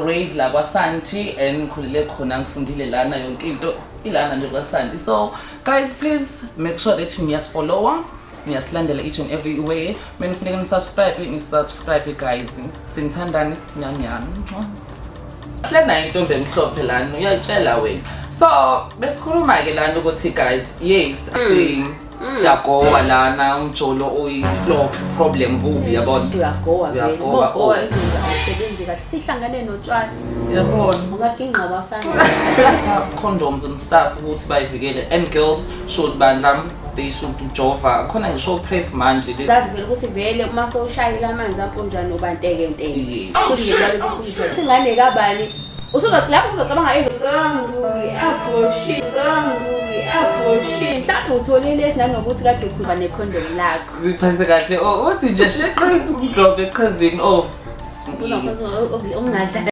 raised la kwaSanti and ngikhulele khona ngifundile lana yonke into ilana nje kwaSanti. So guys, please make sure that niyasifollowa, niyasilandela each and every way. Mina kufuneka nisubscribe guys. Sinithandani nyanyani. Lana intombi emhlophe lana uyayitshela wena. So besikhuluma ke lana ukuthi guys, yes, siyagowa lana umjolo uyi-flop problem kubi yabona. Uyagowa vele. Uyagowa asebenzi kahle. Sihlangane notshwala. Yabona. Ungaginqa abafana. Condoms and stuff ukuthi bayivikele, and girls should bandla they should jova khona ngisho prep manje zazi vele ukuthi vele uma sowushayela amanzi amponjwana ubanteke enteke singane kabani lapho uzocabanga abortion mhlawumbe utholile esinanokuthi kade ukhuluma necondom lakho ziphase kahle uthi nje sheqe umdrop cousin ungadla